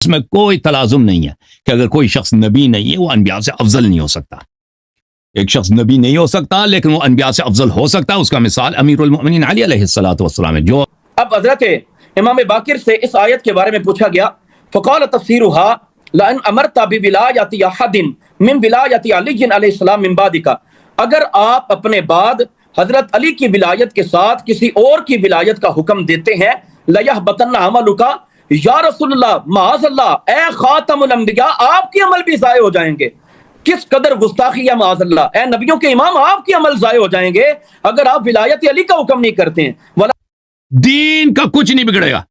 میں کوئی تلازم نہیں ہے کہ اگر کوئی شخص نبی نہیں ہے وہ انبیاء سے افضل نہیں ہو سکتا. ایک شخص نبی نہیں ہو سکتا لیکن وہ انبیاء سے افضل ہو سکتا ہے. اس کا مثال امیر المؤمنین علی علیہ الصلوۃ والسلام ہے. جو اب حضرت امام باقر سے اس آیت کے بارے میں پوچھا گیا فقال تفسیرها لئن امرت بولایت احد من ولایت علی علیہ السلام من بعدک، اگر آپ اپنے بعد حضرت علی کی ولایت کے ساتھ کسی اور کی ولایت کا حکم دیتے ہیں لیحبطن عملک، یا رسول اللہ معاذ اللہ، اے خاتم الانبیاء آپ کے عمل بھی ضائع ہو جائیں گے. کس قدر گستاخی ہے معاذ اللہ، اے نبیوں کے امام آپ کے عمل ضائع ہو جائیں گے اگر آپ ولایت علی کا حکم نہیں کرتے ہیں. دین کا کچھ نہیں بگڑے گا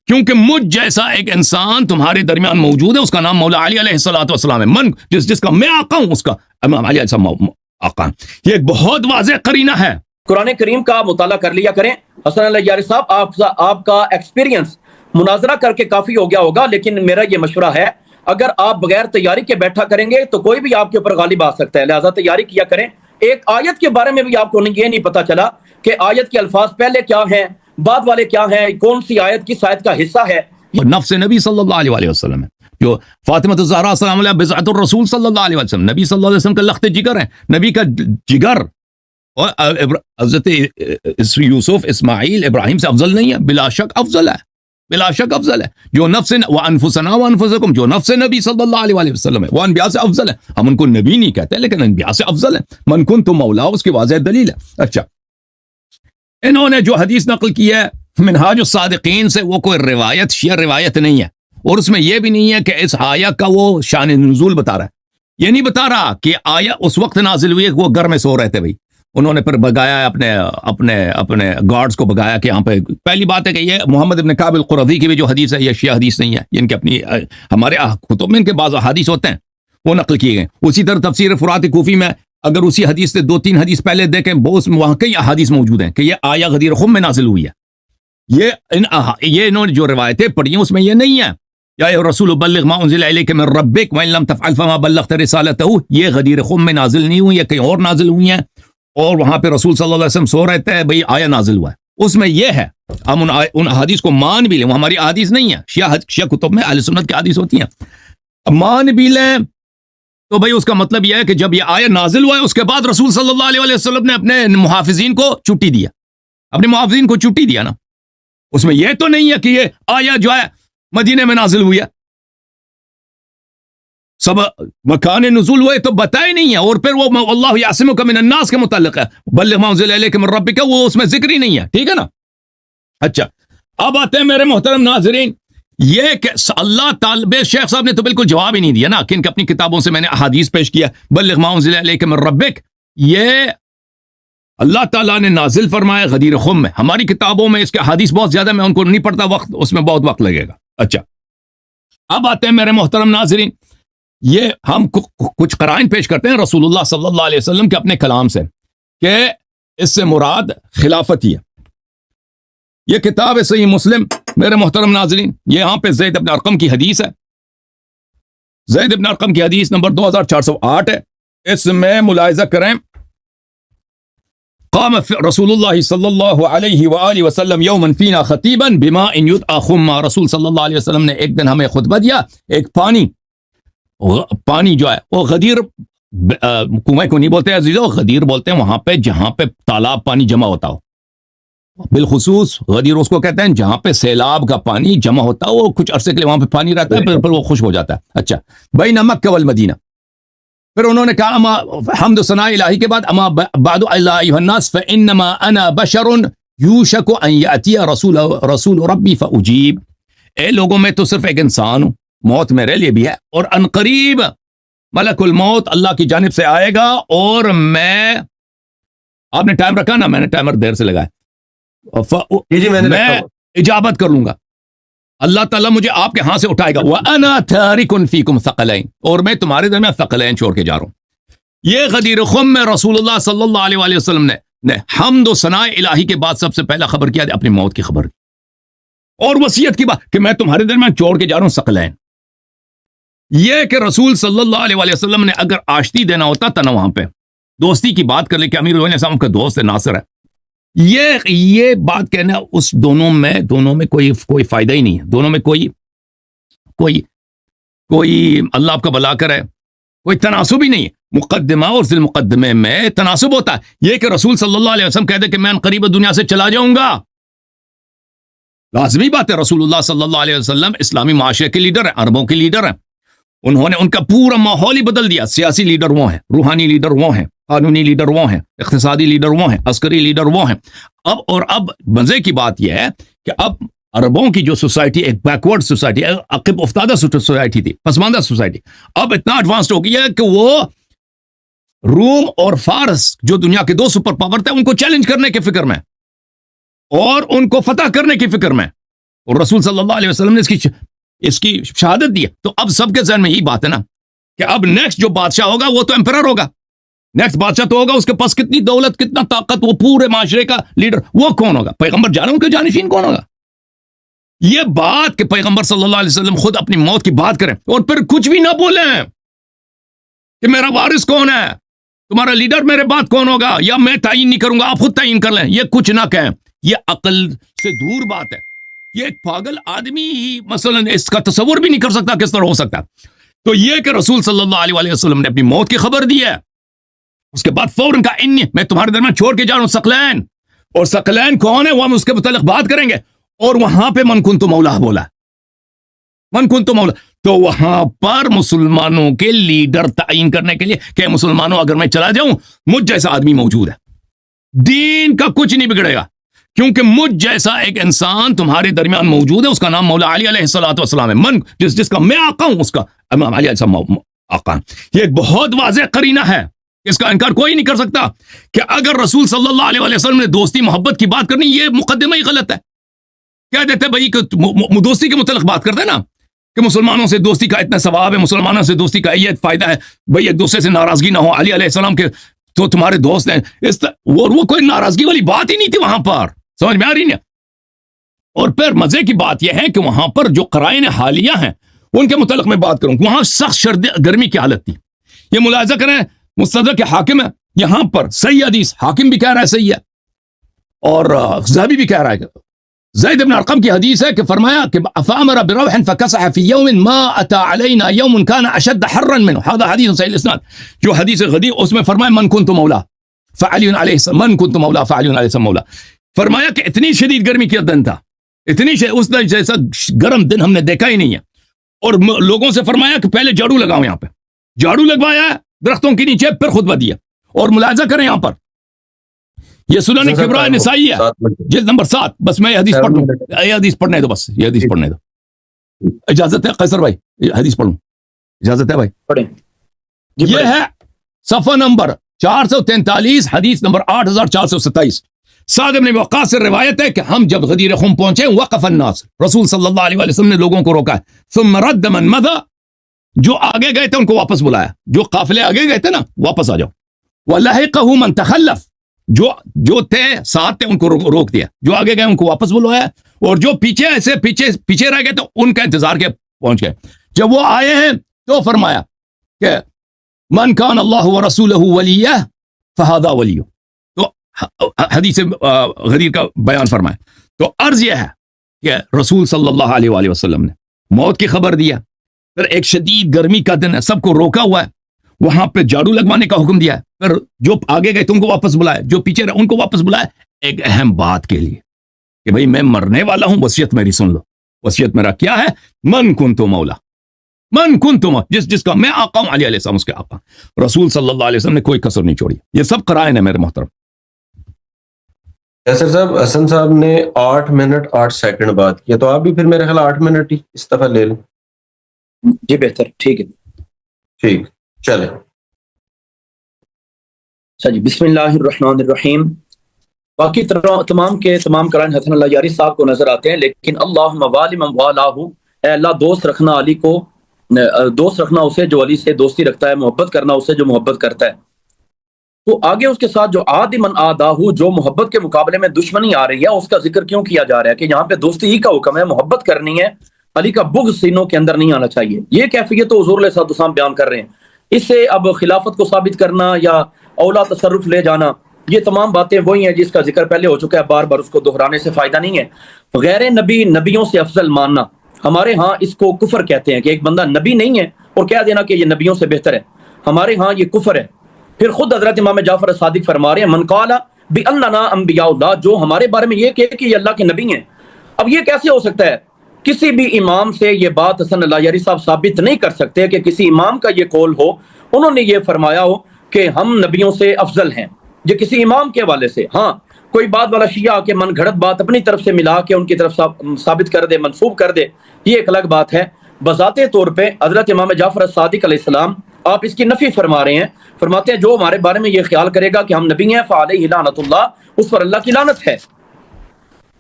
کیونکہ مجھ جیسا ایک انسان تمہارے درمیان موجود ہے، اس کا نام مولا علی علیہ الصلوۃ والسلام ہے. من جس کا میں آقا ہوں اس کا امام علی علیہ السلام آقا. یہ ایک بہت واضح قرینہ ہے. قرآن کریم کا مطالعہ کر لیا کریں. حسن اللہ یاری صاحب آپ کا ایکسپیرینس مناظرہ کر کے کافی ہو گیا ہوگا، لیکن میرا یہ مشورہ ہے اگر آپ بغیر تیاری کے بیٹھا کریں گے تو کوئی بھی آپ کے اوپر غالب آ سکتا ہے، لہذا تیاری کیا کریں. ایک آیت کے بارے میں بھی آپ کو یہ نہیں پتا چلا کہ آیت کے الفاظ پہلے کیا ہیں بعد والے کیا ہیں، کون سی آیت کس آیت کا حصہ ہے. نفس نبی صلی اللہ علیہ وسلم ہے، جو فاطمہ الزہرا سلام علیہا بضعۃ الرسول صلی اللہ علیہ وسلم، نبی صلی اللہ علیہ وسلم کا لخت جگر ہے، نبی کا جگر. اور حضرت یوسف اسماعیل ابراہیم سے افضل نہیں ہے، بلا شک افضل ہے، بلا شک افضل ہے. جو نفس وانفسنا وانفسکم، جو نفس نبی صلی اللہ علیہ وسلم ہے وہ انبیاء سے افضل ہے. ہم ان کو نبی نہیں کہتے لیکن انبیاء سے افضل ہے. من کنت مولا اس کی واضح دلیل ہے. اچھا، انہوں نے جو حدیث نقل کی ہے منہاج الصادقین سے، وہ کوئی روایت شیعہ روایت نہیں ہے، اور اس میں یہ بھی نہیں ہے کہ اس آیا کا وہ شان نزول بتا رہا ہے. یہ نہیں بتا رہا کہ آیا اس وقت نازل ہوئی ہے کہ وہ گھر میں سو رہے تھے. بھائی انہوں نے پھر بگایا اپنے گارڈز کو بگایا کہ یہاں پہ. پہلی بات ہے کہ یہ محمد ابن کعب القرظی کی بھی جو حدیث ہے یہ شیعہ حدیث نہیں ہے، ان کے اپنی ہمارے کتب میں ان کے بعض حدیث ہوتے ہیں وہ نقل کیے گئے. اسی طرح تفسیر فرات کوفی میں اگر اسی حدیث سے 2-3 حدیث پہلے دیکھیں وہاں کئی احادیث موجود ہیں کہ یہ آیا غدیر خم میں نازل ہوئی ہے. یہ انہوں نے جو روایتیں پڑھی ہیں اس میں یہ نہیں ہے یا رسول بلغ ما انزل الیک من ربک وان لم تفعل فما بلغت رسالتہ. یہ غدیر خم میں نازل نہیں ہوئی ہے، کہیں اور نازل ہوئی ہیں، اور وہاں پہ رسول صلی اللہ علیہ وسلم سو رہے تھے، بھئی آیا نازل ہوا ہے. اس میں یہ ہے ہم ان حدیث کو مان بھی لیں، وہ ہماری حدیث نہیں ہے. شیعہ کتب میں اہل سنت کی حدیث ہوتی ہیں، مان بھی لیں تو بھئی اس کا مطلب یہ ہے کہ جب یہ آیا نازل ہوا ہے اس کے بعد رسول صلی اللہ علیہ وسلم نے اپنے محافظین کو چھٹی دیا، اپنے محافظین کو چھٹی دیا نا. اس میں یہ تو نہیں ہے کہ یہ آیا جو ہے مدینے میں نازل ہوئی ہے. سب مکان نزول ہوئے تو بتائے نہیں ہے. اور پھر وہ اللہ یعصمک من الناس کے متعلق ہے، بلغ ما انزل الیک من ربک، وہ اس میں ذکر ہی نہیں ہے. ٹھیک ہے نا. اچھا، اب آتے ہیں میرے محترم ناظرین، یہ کہ اللہ تعالی شیخ صاحب نے تو بالکل جواب ہی نہیں دیا نا کہ ان کی اپنی کتابوں سے میں نے احادیث پیش کیا بلغ ما انزل الیک من ربک، یہ اللہ تعالیٰ نے نازل فرمایا غدیر خم میں. ہماری کتابوں میں اس کے حدیث بہت زیادہ، میں ان کو نہیں پڑھتا، وقت اس میں بہت وقت لگے گا. اچھا، اب آتے ہیں میرے محترم ناظرین، یہ ہم کچھ قرائن پیش کرتے ہیں رسول اللہ صلی اللہ علیہ وسلم کے اپنے کلام سے کہ اس سے مراد خلافت ہی ہے. یہ کتاب ہے صحیح مسلم میرے محترم ناظرین، یہ یہاں پہ زید بن ارقم کی حدیث ہے. زید بن ارقم کی حدیث نمبر 2408 ہے. اس میں ملاحظہ کریں، قام رسول اللہ صلی اللہ علیہ وآلہ وسلم یوما فینا خطیبا بما ان یدعى خما. رسول صلی اللہ علیہ وسلم نے ایک دن ہمیں خطبہ دیا، ایک پانی جو ہے وہ غدیر کنویں کو نہیں بولتے عزیزو، غدیر بولتے ہیں وہاں پہ جہاں پہ تالاب پانی جمع ہوتا ہو. بالخصوص غدیر اس کو کہتے ہیں جہاں پہ سیلاب کا پانی جمع ہوتا ہے، وہ کچھ عرصے کے لیے وہاں پہ پانی رہتا ہے پھر وہ خشک ہو جاتا ہے. اچھا، بین مکہ والمدینہ. پھر انہوں نے کہا اما حمد و ثناء الہی کے بعد اما بعد ایھا الناس فانما انا بشر یوشک ان یاتی رسول ربی فاجیب. اے لوگوں میں تو صرف ایک انسان ہوں، موت میرے لیے بھی ہے، اور ان قریب ملک الموت اللہ کی جانب سے آئے گا، اور میں، آپ نے ٹائم رکھا نا، میں نے ٹائمر دیر سے لگایا، میں اجابت کر لوں گا، اللہ تعالیٰ مجھے آپ کے ہاں سے اٹھائے گا. وَأَنَا تَارِكٌ فِيكُمْ ثَقَلَيْنِ، اور میں تمہارے درمیان ثقلین چھوڑ کے جا رہا ہوں. یہ غدیر خم میں رسول اللہ صلی اللہ علیہ وآلہ وسلم نے حمد و ثناء الہی کے بعد سب سے پہلا خبر کیا، اپنی موت کی خبر کی، اور وصیت کی بات کہ میں تمہارے درمیان چھوڑ کے جا رہا ہوں ثقلین. یہ کہ رسول صلی اللہ علیہ وآلہ وسلم نے اگر آشتی دینا ہوتا تھا نا وہاں پہ، دوستی کی بات کر لے کہ امیر علیہ السلام کا دوست ہے، ناصر ہے، یہ بات کہنا، اس دونوں میں کوئی فائدہ ہی نہیں ہے. دونوں میں کوئی کوئی اللہ آپ کا بھلا کرے، کوئی تناسب ہی نہیں ہے. مقدمہ اور ذی المقدمے میں تناسب ہوتا ہے. یہ کہ رسول صلی اللہ علیہ وسلم کہہ دے کہ میں قریب دنیا سے چلا جاؤں گا، لازمی بات ہے. رسول اللہ صلی اللہ علیہ وسلم اسلامی معاشرے کے لیڈر ہیں، عربوں کے لیڈر ہیں. انہوں نے ان کا پورا ماحول ہی بدل دیا. سیاسی لیڈر وہ ہیں، روحانی لیڈر وہ ہیں، قانونی لیڈر وہ ہیں، اقتصادی لیڈر وہ ہیں، عسکری لیڈر وہ ہیں. اب مزے کی بات یہ ہے کہ اب عربوں کی جو سوسائٹی ایک بیکورڈ سوسائٹی، عقب افتادہ سوسائٹی تھی، پسماندہ سوسائٹی، اب اتنا ایڈوانسڈ ہو گئی ہے کہ وہ روم اور فارس جو دنیا کے 2 سپر پاور تھے ان کو چیلنج کرنے کے فکر میں اور ان کو فتح کرنے کی فکر میں. اور رسول صلی اللہ علیہ وسلم نے اس کی شہادت دی ہے. تو اب سب کے ذہن میں یہی بات ہے نا کہ اب نیکسٹ جو بادشاہ ہوگا وہ تو امپرر ہوگا. نیکسٹ بادشاہ تو ہوگا، اس کے پاس کتنی دولت، کتنا طاقت، وہ پورے معاشرے کا لیڈر، وہ کون ہوگا؟ پیغمبر جانوں کے جانشین کون ہوگا؟ یہ بات کہ پیغمبر صلی اللہ علیہ وسلم خود اپنی موت کی بات کریں اور پھر کچھ بھی نہ بولیں کہ میرا وارث کون ہے، تمہارا لیڈر میرے بعد کون ہوگا، یا میں تعین نہیں کروں گا آپ خود تعین کر لیں، یہ کچھ نہ کہیں. یہ عقل سے دور بات ہے. یہ ایک پاگل آدمی ہی مثلا اس کا تصور بھی نہیں کر سکتا کس طرح ہو سکتا. تو یہ کہ رسول صلی اللہ علیہ وسلم نے اپنی موت کی خبر دی ہے، اس کے بعد فوراً کہا میں تمہارے درمیان چھوڑ کے جا رہا ہوں ثقلین. اور ثقلین کون ہے وہ ہم اس کے متعلق بات کریں گے. اور وہاں پہ من کنت مولا بولا، من کنت مولا. تو وہاں پر مسلمانوں کے لیڈر تعین کرنے کے لیے کہ مسلمانوں اگر میں چلا جاؤں مجھ جیسا آدمی موجود ہے، دین کا کچھ نہیں بگڑے گا، کیونکہ مجھ جیسا ایک انسان تمہارے درمیان موجود ہے. اس کا نام مولا علی علیہ الصلوۃ والسلام ہے. من جس کا میں آقا ہوں اس کا امام علی علیہ السلام آقا. یہ ایک بہت واضح قرینہ ہے، اس کا انکار کوئی نہیں کر سکتا کہ اگر رسول صلی اللہ علیہ وسلم نے دوستی محبت کی بات کرنی، یہ مقدمہ ہی غلط ہے. کہہ دیتے بھائی کہ دوستی کے متعلق بات کرتے ہیں نا کہ مسلمانوں سے دوستی کا اتنا ثواب ہے، مسلمانوں سے دوستی کا یہ فائدہ ہے، بھائی ایک دوسرے سے ناراضگی نہ ہو، علی علیہ السلام کے تو تمہارے دوست ہیں. وہ کوئی ناراضگی والی بات ہی نہیں تھی وہاں پر، سمجھ میں آ رہی ہے. اور پھر مزے کی بات یہ ہے کہ وہاں پر جو قرائن حالیہ ہیں ان کے متعلق میں بات کروں. وہاں سخت سرد گرمی کی حالت تھی. یہ ملاحظہ کریں، مستدرک حاکم ہے، یہاں پر صحیح حدیث، حاکم بھی کہہ رہا ہے صحیح ہے اور ذہبی بھی کہہ رہا ہے کہ زید بن ارقم کی حدیث ہے کہ فرمایا کہ فامر بروح فكسح في يوم ما اتى علينا يوم كان اشد حرا منه. هذا حدیث صحیح الاسناد. جو حدیث غدیر اس میں فرمایا من كنت مولا فعلی علیہ السلام، من كنت مولا فعلی علیہ السلام مولا. فرمایا کہ اتنی شدید گرمی کا دن تھا، اتنی اس دن جیسا گرم دن ہم نے دیکھا ہی نہیں ہے. اور لوگوں سے فرمایا کہ پہلے جھاڑو لگاؤ، یہاں پہ جھاڑو لگوایا درختوں کے نیچے، پھر خطبہ دیا. اور ملاحظہ کریں یہاں پر یہ سنن کبریٰ نسائی ہے جلد نمبر 7. بس میں یہ حدیث پڑھ لوں، یہ حدیث پڑھنے دو، بس یہ حدیث پڑھنے دو. اجازت ہے قیصر بھائی یہ حدیث پڑھوں؟ اجازت ہے بھائی؟ پڑھیں. یہ ہے صفحہ نمبر 443، حدیث نمبر 8427. سعد بن وقاص سے روایت ہے کہ ہم جب غدیر خم پہنچے وقف الناس، رسول صلی اللہ علیہ وسلم نے لوگوں کو روکا ہے. ثم رد من مضى، جو آگے گئے تھے ان کو واپس بلایا، جو قافلے آگے گئے تھے نا واپس آ جاؤ. ولحقه من تخلف، جو تھے ساتھ تھے ان کو روک دیا، جو آگے گئے ان کو واپس بلوایا، اور جو پیچھے ایسے پیچھے رہ گئے تو ان کا انتظار کے پہنچ گئے. جب وہ آئے ہیں تو فرمایا کہ من کان اللہ ورسولہ ولیہ فہذا ولیہ. تو حدیث غدیر کا بیان فرمایا. تو عرض یہ ہے کہ رسول صلی اللہ علیہ وآلہ وسلم نے موت کی خبر دیا، پھر ایک شدید گرمی کا دن ہے، سب کو روکا ہوا ہے، وہاں پہ جھاڑو لگوانے کا حکم دیا ہے، پھر جو آگے گئے تو ان کو واپس بلائے، جو پیچھے رہے ان کو واپس بلائے، ایک اہم بات کے لیے کہ بھئی میں مرنے والا ہوں، وصیت میری سن لو. وصیت میرا کیا ہے؟ من کنت مولا، من کنت مولا، جس کا میں آقا ہوں، علی علیہ السلام اس کے آقا. رسول صلی اللہ علیہ وسلم نے کوئی کسر نہیں چھوڑی. یہ سب قرائن ہے میرے محترم. یاسر صاحب، حسن صاحب نے 8 منٹ 8 سیکنڈ بات کیا، تو آپ بھی پھر میرے خیال 8 منٹ ہی اس دفعہ لے لیں. جی بہتر، ٹھیک ہے، ٹھیک چلیں. اچھا جی، بسم اللہ الرحمن الرحیم. باقی تمام کے تمام قرآن حسن اللہ یاری صاحب کو نظر آتے ہیں، لیکن اللہم والی من والاہ، اے اللہ دوست رکھنا علی کو، دوست رکھنا اسے جو علی سے دوستی رکھتا ہے، محبت کرنا اسے جو محبت کرتا ہے. تو آگے اس کے ساتھ جو عاد من آداہ، جو محبت کے مقابلے میں دشمنی آ رہی ہے، اس کا ذکر کیوں کیا جا رہا ہے کہ یہاں پہ دوستی ہی کا حکم ہے، محبت کرنی ہے، علی کا بغض سینوں کے اندر نہیں آنا چاہیے. یہ کیفیت تو حضور علیہ الصلوۃ والسلام بیان کر رہے ہیں. اس سے اب خلافت کو ثابت کرنا یا اولا تصرف لے جانا، یہ تمام باتیں وہی ہیں جس کا ذکر پہلے ہو چکا ہے، بار بار اس کو دہرانے سے فائدہ نہیں ہے. غیر نبی نبیوں سے افضل ماننا، ہمارے ہاں اس کو کفر کہتے ہیں کہ ایک بندہ نبی نہیں ہے اور کہہ دینا کہ یہ نبیوں سے بہتر ہے، ہمارے ہاں یہ کفر ہے۔ پھر خود حضرت امام جعفر صادق فرما رہے ہیں من قال باننا انبیاء اللہ، جو ہمارے بارے میں یہ کہے کہ یہ اللہ کے نبی ہیں۔ اب یہ کیسے ہو سکتا ہے؟ کسی بھی امام سے یہ بات حسن اللہ یاری صاحب ثابت نہیں کر سکتے کہ کسی امام کا یہ قول ہو، انہوں نے یہ فرمایا ہو کہ ہم نبیوں سے افضل ہیں، یہ کسی امام کے حوالے سے۔ ہاں کوئی بات والا شیعہ کے من گھڑت بات اپنی طرف سے ملا کے ان کی طرف ثابت کر دے، منسوب کر دے، یہ ایک الگ بات ہے۔ بذات طور پہ حضرت امام جعفر صادق علیہ السلام آپ اس کی نفی فرما رہے ہیں، فرماتے ہیں جو ہمارے بارے میں یہ خیال کرے گا کہ ہم نبی ہیں فعلیہ لعنت اللہ، اس پر اللہ کی لعنت ہے۔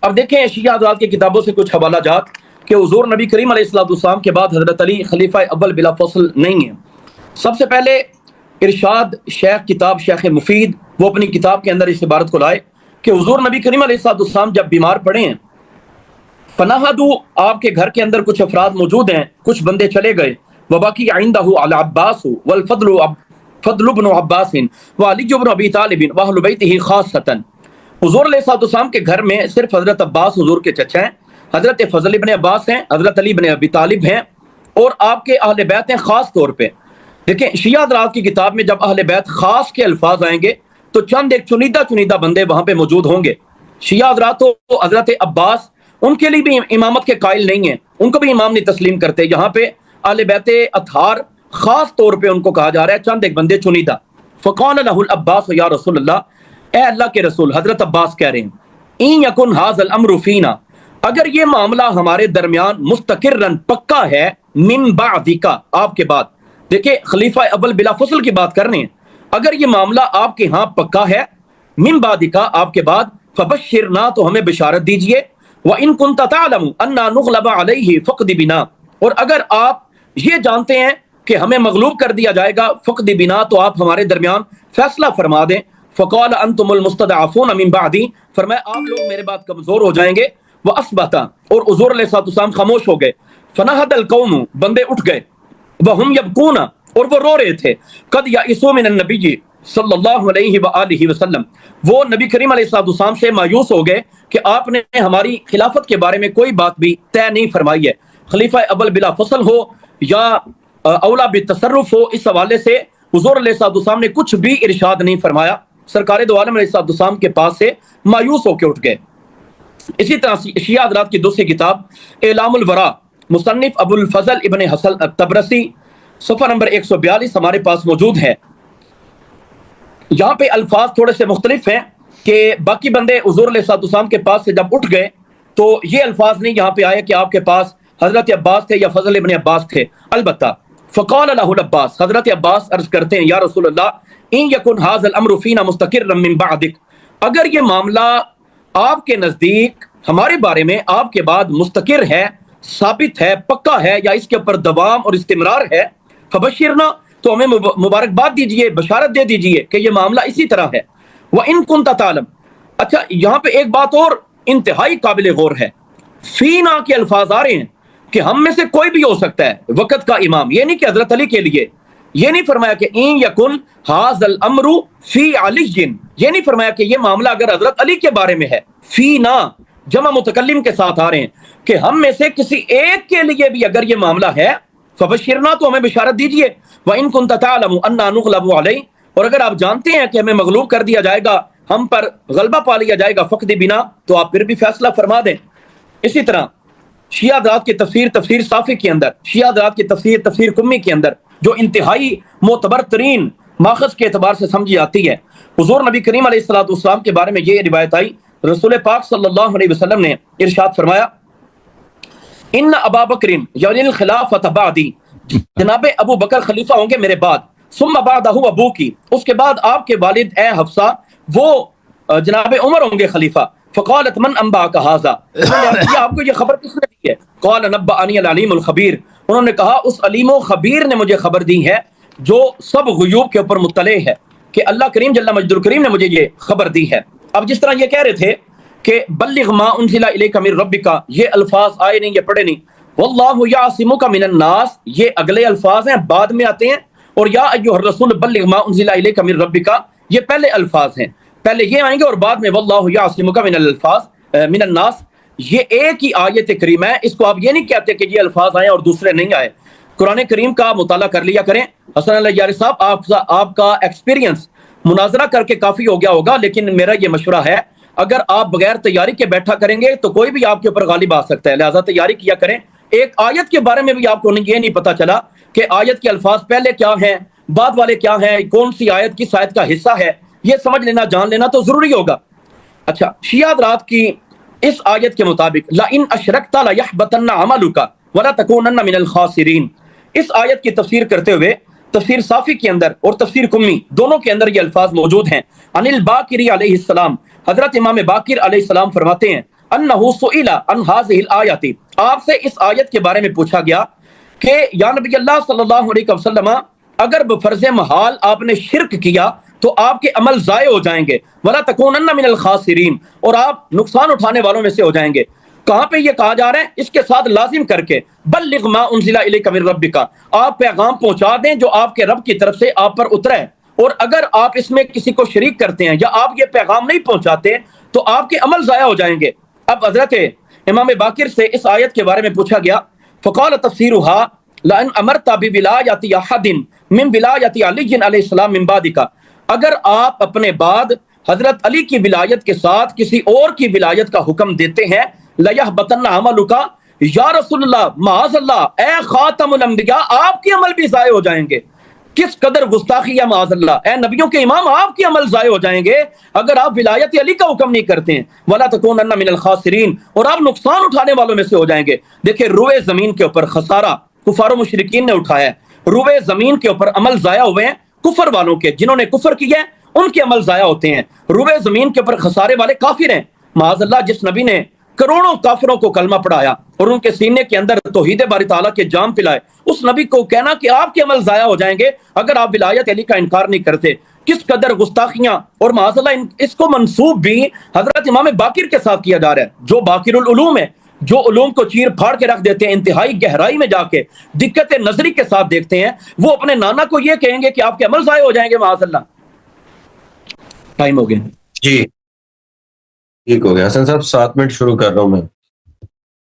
اب دیکھیں شیعہ حضرات کی کتابوں سے کچھ حوالہ جات کہ حضور نبی کریم علیہ السلام کے بعد حضرت علی خلیفہ اول بلا فصل نہیں ہیں۔ سب سے پہلے ارشاد شیخ کتاب شیخ مفید وہ اپنی کتاب کے اندر اس عبارت کو لائے کہ حضور نبی کریم علیہ السلام جب بیمار پڑے ہیں، فنہدو آپ کے گھر کے اندر کچھ افراد موجود ہیں، کچھ بندے چلے گئے، وباقی عندہ علی عباس والفضل بن عباس وعلی بن ابی طالب واہل بیتہ خاصۃ۔ حضور علیہ السلام کے گھر میں صرف حضرت عباس حضور کے چچا ہیں، حضرت فضل ابن عباس ہیں، حضرت علی بن ابی طالب ہیں، اور آپ کے اہل بیت ہیں خاص طور پہ۔ دیکھیں شیعہ حضرات کی کتاب میں جب اہل بیت خاص کے الفاظ آئیں گے تو چند ایک چنیدہ بندے وہاں پہ موجود ہوں گے۔ شیعہ حضرات تو حضرت عباس ان کے لیے بھی امامت کے قائل نہیں ہیں، ان کو بھی امام نہیں تسلیم کرتے۔ یہاں پہ اہل بیت اطہار خاص طور پہ ان کو کہا جا رہا ہے چند ایک بندے چنیدہ۔ فقال له العباس یا رسول اللہ، اے اللہ کے رسول، حضرت عباس کہہ رہے ہیں ان یکن ھذا الامر فینا، اگر یہ معاملہ ہمارے درمیان مستقرن پکا ہے، من بعدک آپ کے بعد، دیکھیں خلیفہ اول بلا فصل کی بات کر رہے ہیں، اگر یہ معاملہ آپ کے ہاں پکا ہے، من بعدک آپ کے بعد، فبشرنا تو ہمیں بشارت دیجئے، وَإِن كُنْتَ تَعْلَمُ أَنَّا نُغْلَبَ عَلَيْهِ فَقْدِ بِنَا، اور اگر آپ یہ جانتے ہیں کہ ہمیں مغلوب کر دیا جائے گا، فقد بنا تو آپ ہمارے درمیان فیصلہ فرما دیں۔ فقال انتم المستضعفون من بعدی، فرمایا آپ لوگ میرے بعد کمزور ہو جائیں گے۔ واسبتا، اور حضور علیہ السلام خاموش ہو گئے۔ فنہد القوم، بندے اٹھ گئے، وہم یبکون، اور وہ رو رہے تھے، قد یئسوا من النبی صلی اللہ علیہ وآلہ وسلم، وہ نبی کریم علیہ السلام سے مایوس ہو گئے کہ آپ نے ہماری خلافت کے بارے میں کوئی بات بھی طے نہیں فرمائی ہے، خلیفہ اول بلا فصل ہو یا اولا بالتصرف ہو، اس حوالے سے حضور علیہ السلام نے کچھ بھی ارشاد نہیں فرمایا۔ سرکار دو عالم علیہ السلام کے پاس سے مایوس ہو کے اٹھ گئے۔ اسی طرح شیعہ حضرات کی دوسری کتاب اعلام الورا، مصنف ابو الفضل ابن حسن الطبرسی، صفحہ نمبر 142 ہمارے پاس موجود ہے۔ یہاں پہ الفاظ تھوڑے سے مختلف ہیں کہ باقی بندے حضور علیہ السلام کے پاس سے جب اٹھ گئے تو یہ الفاظ نہیں یہاں پہ آیا کہ آپ کے پاس حضرت عباس تھے یا فضل ابن عباس تھے، البتہ فقال له العباس، حضرت عباس عرض کرتے ہیں یا رسول اللہ ان یکن ھذا الامر فینا مستقرا من بعدک، اگر یہ معاملہ آپ کے نزدیک ہمارے بارے میں آپ کے بعد مستقر ہے، ثابت ہے، پکا ہے، یا اس کے اوپر دوام اور استمرار ہے، فبشرنا تو ہمیں مبارکباد دیجئے، بشارت دے دیجئے کہ یہ معاملہ اسی طرح ہے۔ وَإِن كُنْتَ تَعْلَمُ، اچھا یہاں پہ ایک بات اور انتہائی قابل غور ہے، فینا کے الفاظ آ رہے ہیں کہ ہم میں سے کوئی بھی ہو سکتا ہے وقت کا امام، یہ نہیں کہ حضرت علی کے لیے، یہ نہیں فرمایا کہ این یکن ھذا الامر فی علی، یہ نہیں فرمایا کہ یہ معاملہ اگر حضرت علی کے بارے میں ہے، فینا جمع متکلم کے ساتھ آ رہے ہیں کہ ہم میں سے کسی ایک کے لیے بھی اگر یہ معاملہ ہے، فبشرنا تو ہمیں بشارت دیجئے، وَإِن كُنْتَ تَعْلَمُ أَنَّا نُغْلَبُ عَلَيْهِ، اور اگر آپ جانتے ہیں کہ ہمیں مغلوب کر دیا جائے گا، ہم پر غلبہ پا لیا جائے گا، فقد بنا، تو آپ پھر بھی فیصلہ فرما دیں۔ اسی طرح شیعہ حضرات کی تفسیر صافی کے اندر، شیعہ حضرات کی تفسیر قمی کے اندر جو انتہائی معتبر ترین ماخذ کے اعتبار سے سمجھی جاتی ہے، حضور نبی کریم علیہ السلام کے بارے میں یہ روایت آئی، رسول پاک صلی اللہ علیہ وسلم نے ارشاد فرمایا ان ابا بکر یعنی الخلافۃ بعدی، جناب ابو بکر خلیفہ ہوں گے میرے بعد، ثم بعدہ ابوکی، اس کے بعد آپ کے والد اے حفصہ وہ جناب عمر ہوں گے خلیفہ۔ فقالت من انباک ھذا، آپ کو یہ خبر کس نے دی ہے؟ قال نبأنی العلیم الخبیر، انہوں نے کہا اس علیم و خبیر نے مجھے خبر دی ہے جو سب غیوب کے اوپر مطلع ہے، کہ اللہ کریم جل مجد الکریم نے مجھے یہ خبر دی ہے۔ اب جس طرح یہ کہہ رہے تھے کہ بلغ ما انزل الیک من ربک، یہ الفاظ آئے نہیں، یہ پڑھے نہیں، واللہ یعصمک من الناس، یہ اگلے الفاظ ہیں بعد میں آتے ہیں، اور یا ایھا الرسول بلغ ما انزل الیک من ربک یہ پہلے الفاظ ہیں، پہلے یہ آئیں گے اور بعد میں واللہ یعصمک من الناس۔ یہ ایک ہی آیت کریم ہے، اس کو آپ یہ نہیں کہتے کہ یہ الفاظ آئے اور دوسرے نہیں آئے۔ قرآن کریم کا مطالعہ کر لیا کریں۔ حسن علی یاری صاحب، آپ کا ایکسپیرینس مناظرہ کر کے کافی ہو گیا ہوگا، لیکن میرا یہ مشورہ ہے اگر آپ بغیر تیاری کے بیٹھا کریں گے تو کوئی بھی آپ کے اوپر غالب آ سکتا ہے، لہٰذا تیاری کیا کریں۔ ایک آیت کے بارے میں بھی آپ کو یہ نہیں پتا چلا کہ آیت کے الفاظ پہلے کیا ہیں، بعد والے کیا ہیں، کون سی آیت کس آیت کا حصہ ہے، یہ سمجھ لینا، جان لینا تو ضروری ہوگا۔ اچھا، شیعہ حضرات کی اس آیت کے مطابق لَإِنْ أَشْرَكْتَ لَيَحْبَطَنَّ عَمَلُكَ وَلَا تَكُونَنَّ مِنَ الْخَاسِرِينَ، اس آیت کی تفسیر کرتے ہوئے تفسیر صافی کے اندر اور تفسیر قمی دونوں کے اندر یہ الفاظ موجود ہیں۔ عن الباقری علیہ السلام، حضرت امام باقر علیہ السلام فرماتے ہیں انہ سئل عن هذه الآیات، آپ سے اس آیت کے بارے میں پوچھا گیا کہ یا نبی اللہ صلی اللہ علیہ وسلم، اگر بفرض محال آپ نے شرک کیا تو آپ کے عمل ضائع ہو جائیں گے، ولا تکونن من الخاسرین، اور آپ نقصان اٹھانے والوں میں سے ہو جائیں گے۔ کہاں پہ یہ کہا جا رہا ہے؟ اس کے ساتھ لازم کر کے بلغ ما انزل الیک من ربک، آپ پیغام پہنچا دیں جو آپ کے رب کی طرف سے آپ پر اترا ہے، اور اگر آپ اس میں کسی کو شریک کرتے ہیں یا آپ یہ پیغام نہیں پہنچاتے تو آپ کے عمل ضائع ہو جائیں گے۔ اب حضرت امام باقر سے اس آیت کے بارے میں پوچھا گیا، فقال تفسیرها لئن امرت بولایت احد من ولایت علی علیہ السلام من بعدک، اگر آپ اپنے بعد حضرت علی کی ولایت کے ساتھ کسی اور کی ولایت کا حکم دیتے ہیں، لیحبطن عملک، یا رسول اللہ معاذ اللہ، اے خاتم الانبیاء، آپ کے عمل بھی ضائع ہو جائیں گے۔ کس قدر گستاخی ہے معاذ اللہ، اے نبیوں کے امام، آپ کے عمل ضائع ہو جائیں گے اگر آپ ولایت علی کا حکم نہیں کرتے ہیں، ولا تکونن من الخاسرین، اور آپ نقصان اٹھانے والوں میں سے ہو جائیں گے۔ دیکھیں، روئے زمین کے اوپر خسارہ کفار و مشرکین نے اٹھایا ہے، روئے زمین کے اوپر عمل ضائع ہوئے ہیں کفر والوں کے، جنہوں نے کفر کیا ہے ان کے عمل ضائع ہوتے ہیں۔ روئے زمین کے اوپر خسارے والے کافر ہیں معاذ اللہ۔ جس نبی نے کروڑوں کافروں کو کلمہ پڑھایا اور ان کے سینے کے اندر توحید باری تعالیٰ کے جام پلائے، اس نبی کو کہنا کہ آپ کے عمل ضائع ہو جائیں گے اگر آپ ولایت علی کا انکار نہیں کرتے، کس قدر گستاخیاں! اور معاذ اللہ اس کو منسوب بھی حضرت امام باقر کے ساتھ کیا جا رہا ہے، جو باقر العلوم ہے، جو علوم کو چیر پھاڑ کے رکھ دیتے ہیں، انتہائی گہرائی میں جا کے دقت نظری کے ساتھ دیکھتے ہیں، وہ اپنے نانا کو یہ کہیں گے کہ آپ کے عمل ضائع ہو جائیں گے معاذ اللہ۔ ٹائم ہو گیا جی ٹھیک ہو گیا حسن صاحب، 7 منٹ شروع کر رہا ہوں میں۔